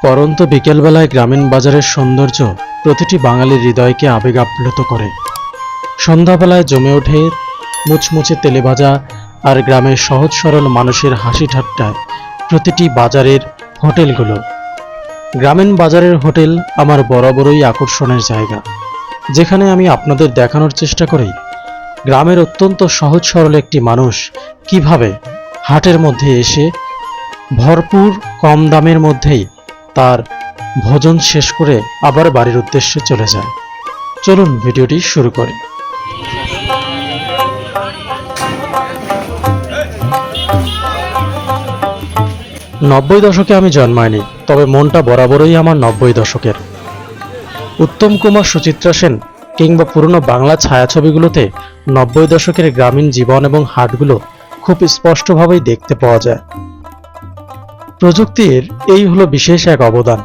পরন্ত বিকেলবেলায় গ্রামীণ বাজারের সৌন্দর্য প্রতিটি বাঙালির হৃদয়কে আবেগ আপ্লুত করে। সন্ধ্যাবেলায় জমে ওঠে মুচমুচে তেলেভাজা আর গ্রামের সহজ সরল মানুষের হাসি ঠাট্টায় প্রতিটি বাজারের হোটেলগুলো। গ্রামীণ বাজারের হোটেল আমার বরাবরই আকর্ষণের জায়গা, যেখানে আমি আপনাদের দেখানোর চেষ্টা করি গ্রামের অত্যন্ত সহজ সরল একটি মানুষ কিভাবে হাটের মধ্যে এসে ভরপুর কম দামের মধ্যেই তার ভোজন শেষ করে আবার বাড়ির উদ্দেশ্যে চলে যায়। চলুন ভিডিওটি শুরু করি। নব্বই দশকে আমি জন্মাইনি, তবে মনটা বরাবরই আমার 90 দশকের। উত্তম কুমার, সুচিত্রা সেন কিংবা পুরনো বাংলা ছায়াছবিগুলোতে 90 দশকের গ্রামীণ জীবন এবং হাটগুলো খুব স্পষ্টভাবেই দেখতে পাওয়া যায়। প্রযুক্তির এই হলো বিশেষ এক অবদান,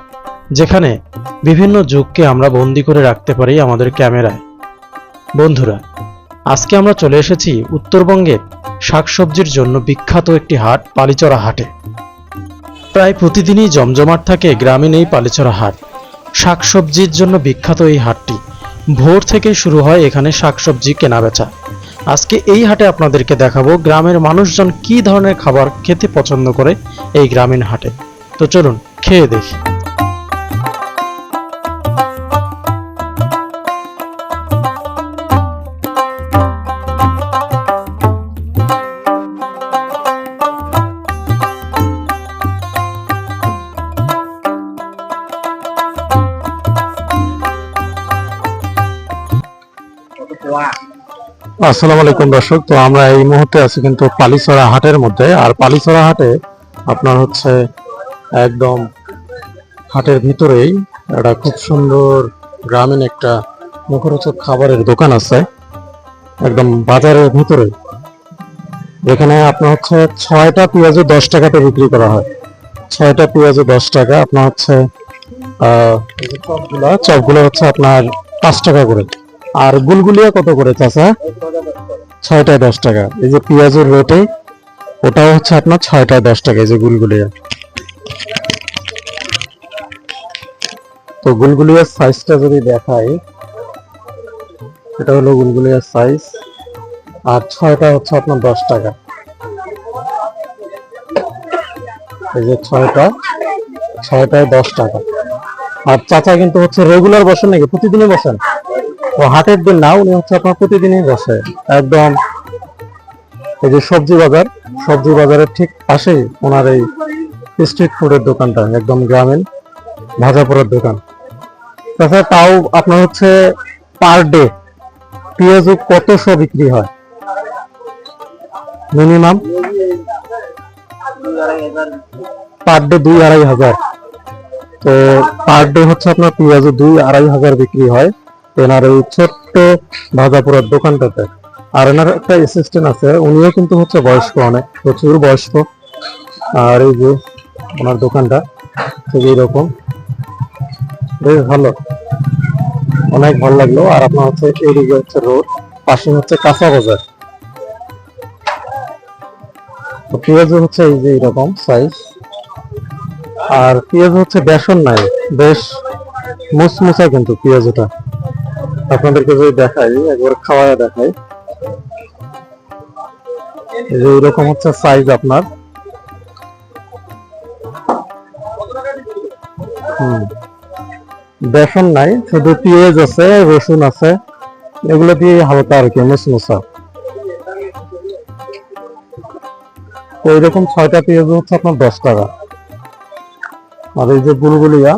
যেখানে বিভিন্ন যুগকে আমরা বন্দি করে রাখতে পারি আমাদের ক্যামেরায়। বন্ধুরা, আজকে আমরা চলে এসেছি উত্তরবঙ্গের শাকসবজির জন্য বিখ্যাত একটি হাট, পালিচরা হাটে। প্রায় প্রতিদিনই জমজমাট থাকে গ্রামীণ এই পালিচরা হাট। শাকসবজির জন্য বিখ্যাত এই হাটটি ভোর থেকে শুরু হয় এখানে শাকসবজি কেনাবেচা। আজকে এই হাটে আপনাদেরকে দেখাবো গ্রামের মানুষজন কি ধরনের খাবার খেতে পছন্দ করে এই গ্রামীণ হাটে। তো চলুন খেয়ে দেখি। আসসালামু আলাইকুম দর্শক, তো আমরা এই মুহূর্তে আছি কিন্তু পালিচরা হাটের মধ্যে। আর পালিচরা হাটে আপনার হচ্ছে একদম হাটের ভিতরেই একটা খুব সুন্দর গ্রামীণ একটা মুখরোচক খাবারের দোকান আছে, একদম বাজারের ভিতরে। এখানে আপনার হচ্ছে 6টা পেঁয়াজও 10 টাকাতে বিক্রি করা হয়। 6টা পেঁয়াজও 10 টাকা। আপনার হচ্ছে চপগুলো হচ্ছে আপনার 5 টাকা করে। আর গুলগুলিয়া কত করে চাচা? 6টায় 10 টাকা। এই যে পেঁয়াজের রেটে ওটাও হচ্ছে আপনার 6টায় 10 টাকা। এই যে গুলগুলিয়া, তো গুলগুলিয়ার সাইজটা যদি দেখাই, এটা হলো গুলগুলিয়ার সাইজ। আর 6টা হচ্ছে আপনার 10 টাকা। এই যে 6টায় 10 টাকা। আর চাচা কিন্তু হচ্ছে রেগুলার বসেন নাকি? প্রতিদিনই বসেন? ও হাটের দিন না, উনি হচ্ছে আপনার প্রতিদিনই বসে। একদম এই যে সবজি বাজারের ঠিক পাশেই ওনার এই স্ট্রিট ফুডের দোকানটা, একদম গ্রামীণ ভাজা পোড়ার দোকান। তাছাড়া তাও আপনার হচ্ছে পার ডে পেঁয়াজ কতশো বিক্রি হয়? মিনিমাম পার ডে 2-2.5 হাজার। তো পার ডে হচ্ছে আপনার পেঁয়াজ 2-2.5 হাজার বিক্রি হয় এনার এই ছোট্ট ভাজা পোড়ার দোকানটাতে। আর এনার একটা অ্যাসিস্ট্যান্ট আছে, উনিও কিন্তু হচ্ছে বয়স্ক, অনেক প্রচুর বয়স্ক। আর এই যে ওনার দোকানটা ঠিক এইরকম, বেশ ভালো, অনেক ভালো লাগলো। আর আপনার হচ্ছে এইদিকে হচ্ছে রোড, পাশে হচ্ছে কাঁচা বাজার। তো পেঁয়াজ হচ্ছে এই যে এইরকম সাইজ। আর পেঁয়াজ হচ্ছে বেসন নাই, বেশ মুচমুচা কিন্তু পেঁয়াজটা। আপনাদেরকে যদি দেখাই, একবার খাওয়ায় দেখাই, এই যে এইরকম হচ্ছে সাইজ আপনার। বেসন নাই, শুধু পেঁয়াজ আছে, রসুন আছে, এগুলো দিয়ে হালকা আর কি মুচমুচা। তো এইরকম 6টা পেঁয়াজ হচ্ছে আপনার 10 টাকা। আর এই যে গুলগুলিয়া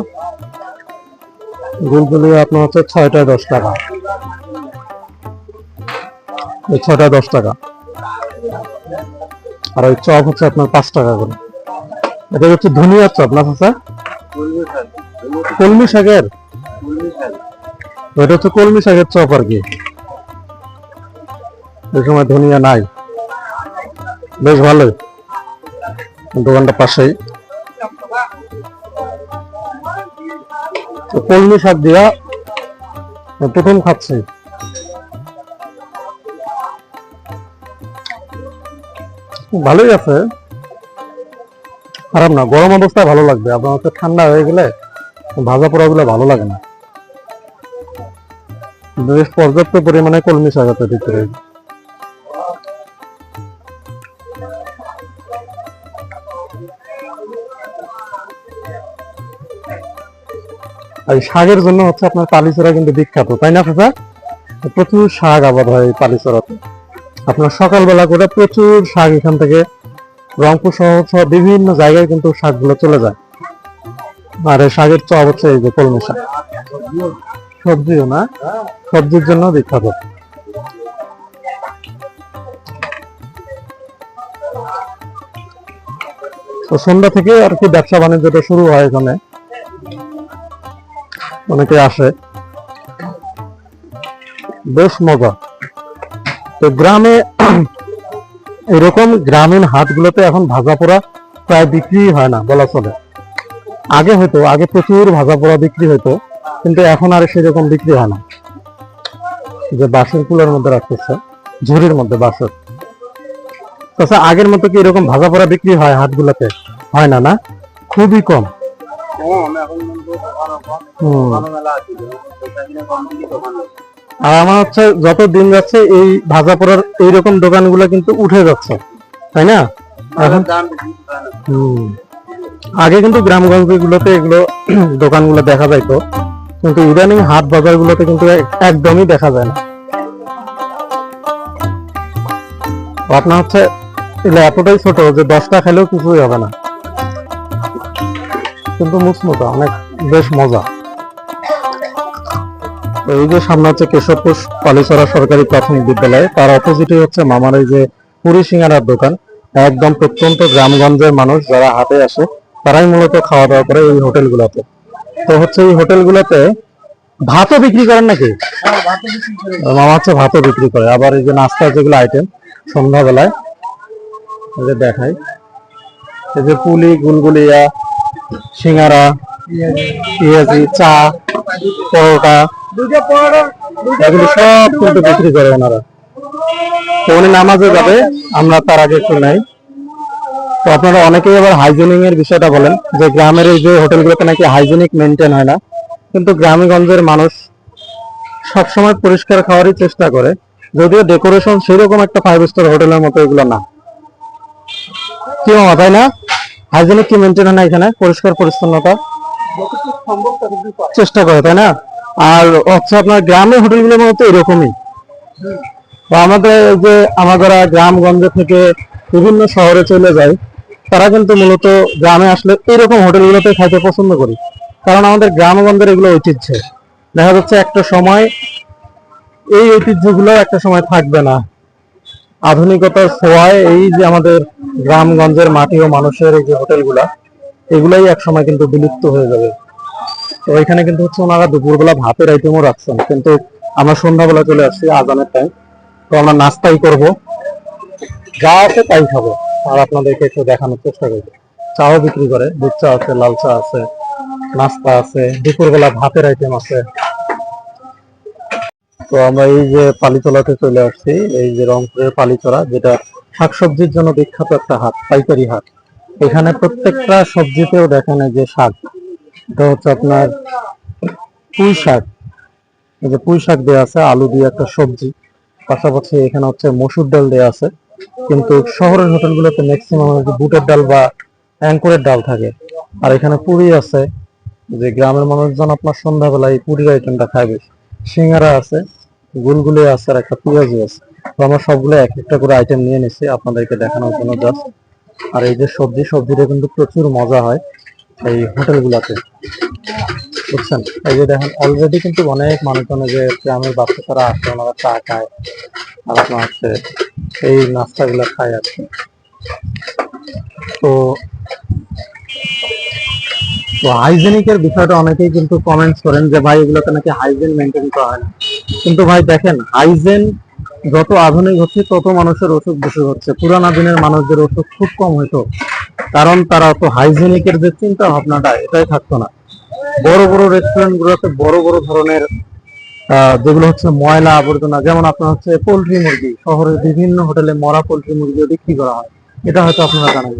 আপনার হচ্ছে 6টায় 10 টাকা। এই 6টায় 10 টাকা। আর ওই চপ হচ্ছে আপনার 5 টাকা করে। এটা হচ্ছে ধনিয়ার চপ না চাচা? কলমি শাকের? এটা হচ্ছে কলমি শাকের চপ আর কি। এই সময় ধনিয়া নাই, বেশ ভালোই। দোকানটা পাশেই। কলমি শাক দিয়া প্রথম খাচ্ছি। ভালোই আছে। খারাপ না, গরম অবস্থায় ভালো লাগবে। আপনার হচ্ছে ঠান্ডা হয়ে গেলে ভাজা পোড়াগুলো ভালো লাগে না। বেশ পর্যাপ্ত পরিমাণে কলমি শাক আছে ভিতরে। আর এই শাকের জন্য হচ্ছে আপনার পালিচরা কিন্তু বিখ্যাত, তাই না চাচা? প্রচুর শাক আবাদ হয় এই পালিচরাতে। আপনার সকালবেলা করে প্রচুর শাক এখান থেকে রংপুর শহর সহ বিভিন্ন জায়গায় কিন্তু শাকগুলো চলে যায়। আর এই শাকের চপ হচ্ছে এই যে কলমি শাক। সবজিও না, সবজির জন্য বিখ্যাত। তো সন্ধ্যা থেকে আর কি ব্যবসা বাণিজ্যটা শুরু হয় এখানে, অনেকে আসে, বেশ মজা। তো গ্রামে এরকম গ্রামীণ হাটগুলোতে এখন ভাজা পোড়া প্রায় বিক্রি হয় না বলা চলে। আগে হয়তো, আগে প্রচুর ভাজা পোড়া বিক্রি হতো, কিন্তু এখন আর সেরকম বিক্রি হয় না। যে বাঁশের কুলার মধ্যে রাখতেছে, ঝুড়ির মধ্যে বাঁশের। আচ্ছা, আগের মতো কি এরকম ভাজা পোড়া বিক্রি হয় হাটগুলোতে? হয় না, না, খুবই কম। আর আমার হচ্ছে যত দিন যাচ্ছে এই ভাজা পোড়ার এইরকম দোকানগুলো কিন্তু উঠে যাচ্ছে, তাই না? এখন আগে কিন্তু গ্রামগঞ্জ গুলোতে এগুলো দোকানগুলো দেখা যাইতো, কিন্তু ইদানিং হাট বাজার গুলোতে কিন্তু একদমই দেখা যায় না। আপনার হচ্ছে এগুলো এতটাই ছোট যে 10টা খেলেও কিছুই হবে না, কিন্তু মুচমুচা অনেক, বেশ মজা। তো এই যে সামনে হচ্ছে কেশবপুর পালিচরা সরকারি প্রাথমিক বিদ্যালয়, তার অপোজিটে হচ্ছে মামার এই যে পুরি সিঙ্গারার দোকান। একদম প্রত্যন্ত গ্রামগঞ্জের মানুষ যারা হাটে আসে তারাই মূলত খাওয়া দাওয়া করে এই হোটেলগুলোতে। তো হচ্ছে এই হোটেলগুলোতে ভাতও বিক্রি করেন নাকি? মামা হচ্ছে ভাতও বিক্রি করে। আবার এই যে নাস্তার যেগুলো আইটেম সন্ধ্যাবেলায় এই যে দেখাই, এই যে পুলি, গুলগুলিয়া, সিঙ্গারা, পেঁয়াজি, চা, পরোটা, এগুলো সব কিন্তু বিক্রি করে ওনারা। তো উনি নামাজে যাবে, আমরা তার আগে একটু নাই। তো আপনারা অনেকেই আবার হাইজেনিং এর বিষয়টা বলেন যে গ্রামের এই যে হোটেলগুলোতে নাকি হাইজেনিক মেনটেন হয় না, কিন্তু গ্রামেগঞ্জের মানুষ সবসময় পরিষ্কার খাওয়ারই চেষ্টা করে, যদিও ডেকোরেশন সেরকম একটা 5 স্টার হোটেলের মতো এগুলো না। কি মামা, তাই না? হাইজেনিক কি মেনটেন হয় না এখানে? পরিষ্কার পরিচ্ছন্নতা চেষ্টা করে, তাই না? আর হচ্ছে আপনার গ্রামের হোটেলগুলোর মতো এরকমই। বা আমাদের যে আমাদের গ্রামগঞ্জ থেকে বিভিন্ন শহরে চলে যায়, তারা কিন্তু মূলত গ্রামে আসলে এরকম হোটেলগুলোতে খাইতে পছন্দ করি, কারণ আমাদের গ্রামগঞ্জের এগুলো ঐতিহ্য। দেখা যাচ্ছে একটা সময় এই ঐতিহ্যগুলো একটা সময় থাকবে না, আধুনিকতার ছোঁয়ায় এই যে আমাদের গ্রামগঞ্জের মাটি ও মানুষের এই যে হোটেলগুলা, এগুলাই এক সময় কিন্তু বিলুপ্ত হয়ে যাবে। তো এখানে কিন্তু হচ্ছে ওনারা দুপুরবেলা ভাতের আইটেমও রাখছেন, কিন্তু আমরা সন্ধ্যাবেলা চলে আসছি আজানের টাইম, তো আমরা নাস্তাই করব, যা আছে তাই খাবো। আর আপনাদেরকে একটু দেখানোর চেষ্টা করবো। চাও বিক্রি করে, দুধ চা আছে, লাল চা আছে, নাস্তা আছে, দুপুরবেলা ভাতের আইটেম আছে। তো আমরা এই যে পালিতলাতে চলে আসছি, এই যে রংপুরের পালিতলা, যেটা শাকসবজির জন্য বিখ্যাত একটা হাট, পাইকারি হাট। এখানে প্রত্যেকটা সবজিতেও দেখেন এই যে শাক, এটা হচ্ছে আপনার পুঁই শাক। এই যে পুঁই শাক দেওয়া আছে, আলু দিয়ে একটা সবজি, পাশাপাশি এখানে হচ্ছে মসুর ডাল দেওয়া আছে। কিন্তু শহরের হোটেলগুলোতে ম্যাক্সিমাম বুটের ডাল বা অ্যাঙ্কুরের ডাল থাকে। আর এখানে পুরি আছে, যে গ্রামের মানুষজন আপনার সন্ধ্যাবেলায় এই পুরির আইটেমটা খায় বেশি। সিঙ্গারা আছে, গুলগুলি আছে, আর একটা পেঁয়াজি আছে। তো আমরা সবগুলো এক একটা করে আইটেম নিয়ে নিচ্ছি আপনাদেরকে দেখানোর জন্য জাস্ট। আর এই যে সবজিটা কিন্তু প্রচুর মজা হয় এই হোটেলগুলোতে, বুঝছেন? এই যে দেখেন অলরেডি কিন্তু অনেক মানুষজন, যে গ্রামের বাচ্চারা আসে, ওনারা চা খায়, আর আপনার হচ্ছে এই নাস্তাগুলো খায় আর কি। তো তো হাইজেনিকের বিষয়টা অনেকেই কিন্তু কমেন্টস করেন যে ভাই এগুলোতে নাকি হাইজেন মেনটেন করা হয় না। কিন্তু ভাই দেখেন, হাইজেন যত আধুনিক হচ্ছে তত মানুষের অসুখ বেশি হচ্ছে। পুরানা দিনের মানুষদের অসুখ খুব কম হতো, কারণ তারা তো হাইজেনিকের যে চিন্তা ভাবনাটা এটাই থাকতো না। বড় বড় রেস্টুরেন্ট গুলোতে বড় বড় ধরনের যেগুলো হচ্ছে ময়লা আবর্জনা, যেমন আপনার হচ্ছে পোল্ট্রি মুরগি, শহরের বিভিন্ন হোটেলে মরা পোল্ট্রি মুরগিও বিক্রি করা হয়, এটা হয়তো আপনারা জানেন।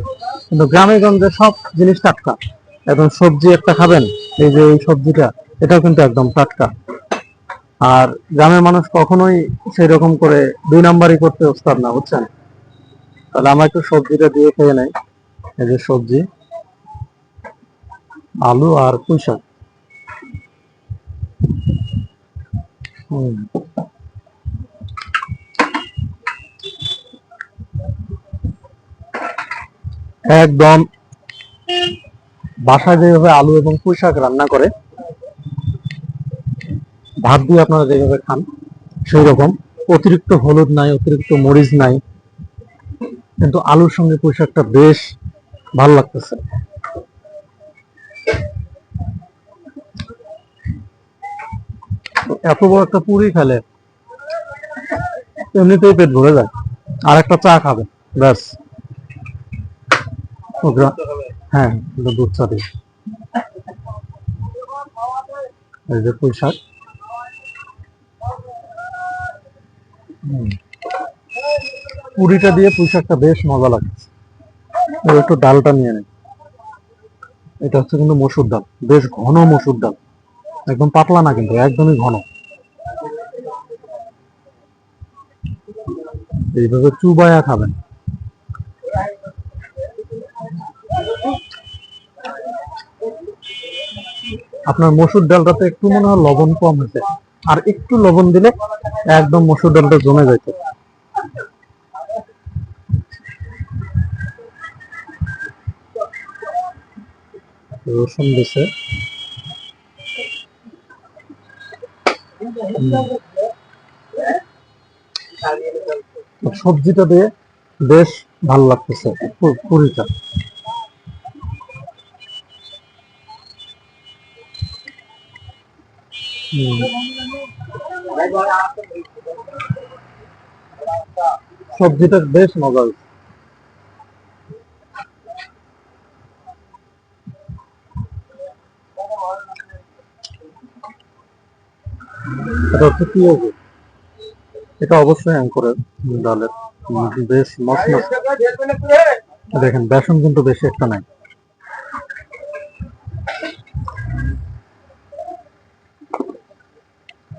কিন্তু গ্রামে গঞ্জে সব জিনিস টাটকা। এখন সবজি একটা খাবেন, এই যে এই সবজিটা, এটাও কিন্তু একদম টাটকা। আর গ্রামের মানুষ কখনোই সেই রকম করে দুই নাম্বারই করতে ওস্তাদ না, বুঝছেন? তাহলে আমরা একটু সবজিটা দিয়ে খেয়ে নেই। এই যে সবজি, আলু আর পুঁই শাক। হুম, একদম বাসায় যেভাবে আলু এবং পুঁই শাক রান্না করে, ভাত দিয়ে আপনারা যেভাবে খান সেই রকম। অতিরিক্ত হলুদ নাই, অতিরিক্ত মরিচ নাই, কিন্তু আলুর সঙ্গে পুঁই শাকটা বেশ ভালো লাগতেছে। এত বড় একটা পুরি খেলে এমনিতেই পেট ভরে যায়, আর একটা চা খাবে, ব্যাস। হ্যাঁ, এটা দুধ চা দিয়ে। এই যে পুঁই শাক। পুরিটা দিয়ে পুঁই শাকটা বেশ মজা লাগছে। একটু ডালটা নিয়ে নেই। এটা হচ্ছে কিন্তু মসুর ডাল, বেশ ঘন মসুর ডাল, একদম পাতলা না কিন্তু, একদমই ঘন। এইভাবে চুবায়া খাবেন। আপনার মসুর ডালটাতে একটু মনে হয় লবণ কম হয়েছে, আর একটু লবণ দিলে একদম মসুর ডালটা জমে যেত। রসুন দিছে, সবজিটা দিয়ে বেশ ভালো লাগতেছে পুরিটা। সবজিটা বেশ মজা হয়েছে। এটা হচ্ছে পেঁয়াজ, এটা অবশ্যই অ্যাঙ্করের ডালের, বেশ মসমস। দেখেন বেসন কিন্তু বেশি একটা নাই।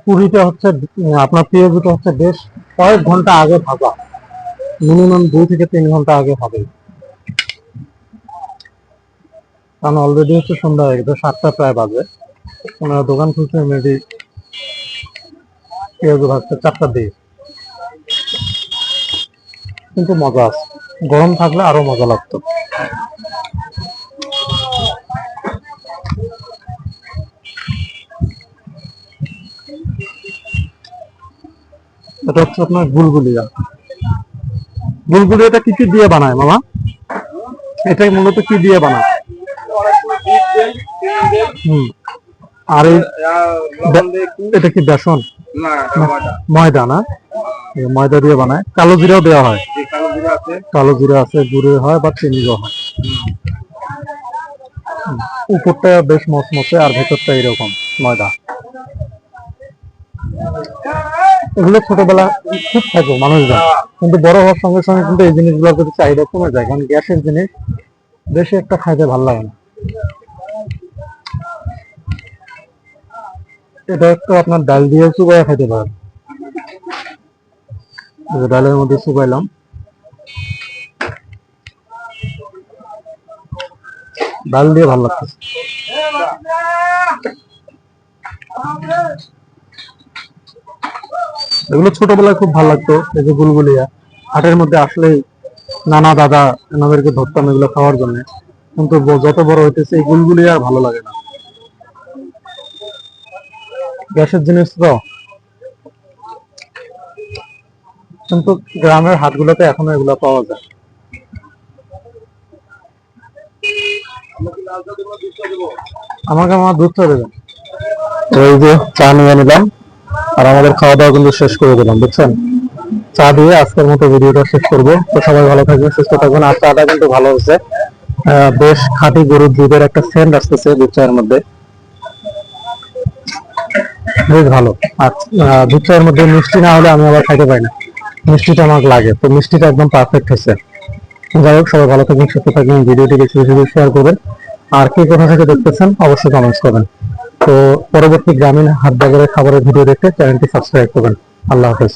পুরিটা হচ্ছে আপনার পেঁয়াজটা হচ্ছে বেশ কয়েক ঘন্টা আগে ভাজা, মিনিমাম 2 থেকে 3 ঘন্টা আগে হবে। কারণ অলরেডি হচ্ছে সন্ধ্যা হয়ে গেছে, 7টা প্রায় বাজে। ওনারা দোকান খুলছে মেবি পেঁয়াজ ভাজতে 4টার দিকে। কিন্তু মজা আছে, গরম থাকলে আরো মজা লাগতো। এটা হচ্ছে আপনার গুলগুলিয়া। গুলগুলিয়াটা কি কি দিয়ে বানায় মামা? এটাই মূলত কি দিয়ে বানায়? হুম, আর এটা কি বেসন? ময়দা না? ময়দা দিয়ে বানায়, কালো জিরাও দেওয়া হয়। কালো জিরা আছে, গুঁড়ো হয় বা চিনিও হয়। উপরটা বেশ মচমচে আর ভেতরটা এরকম ময়দা। এগুলো ছোটবেলা খুব থাকো মানুষজন, কিন্তু বড় হওয়ার সঙ্গে সঙ্গে কিন্তু এই জিনিসগুলোর প্রতি চাহিদা কমে যায়, কারণ গ্যাসের জিনিস বেশি একটা খাইতে ভালো লাগে না। এটা একটু আপনার ডাল দিয়ে চুবাইয়া খাইতে পারেন। ডালের মধ্যে চুবাইলাম, ডাল দিয়ে ভালো লাগতেছে। এগুলো ছোটবেলায় খুব ভালো লাগতো, এই যে গুলগুলিয়া। হাটের মধ্যে আসলেই নানা দাদা এনাদেরকে ধরতাম এগুলো খাওয়ার জন্য, কিন্তু যত বড় হইতেছে এই গুলগুলিয়া আর ভালো লাগে না। গ্যাসের জিনিস তো, কিন্তু গ্রামের হাটগুলোতে এখনো এগুলো পাওয়া যায়। আমাকে আমার দুধ চা দেবেন। এই যে চা নিয়ে নিলাম, আর আমাদের খাওয়া দাওয়া কিন্তু শেষ করে দিলাম, বুঝছেন? চা দিয়ে আজকের মতো ভিডিওটা শেষ করবো। তো সবাই ভালো থাকবেন, সুস্থ থাকবেন। আর চাটা কিন্তু ভালো হচ্ছে, বেশ খাঁটি গরুর দুধের একটা সেন্ট আসতেছে দুধ চায়ের মধ্যে, বেশ ভালো। আর দুধ চায়ের মধ্যে মিষ্টি না হলে আমি আবার খাইতে পাই না, মিষ্টিটা আমার লাগে, তো মিষ্টিটা একদম পারফেক্ট হয়েছে। যাই হোক, সবাই ভালো থাকবেন, সুস্থ থাকবেন, ভিডিওটি বেশি বেশি শেয়ার করবেন। আর কে কোথা থেকে দেখতেছেন অবশ্যই কমেন্টস করবেন। তো পরবর্তী গ্রামীণ হাট বাজারের খাবারের ভিডিও দেখতে চ্যানেলটি সাবস্ক্রাইব করবেন। আল্লাহ হাফেজ।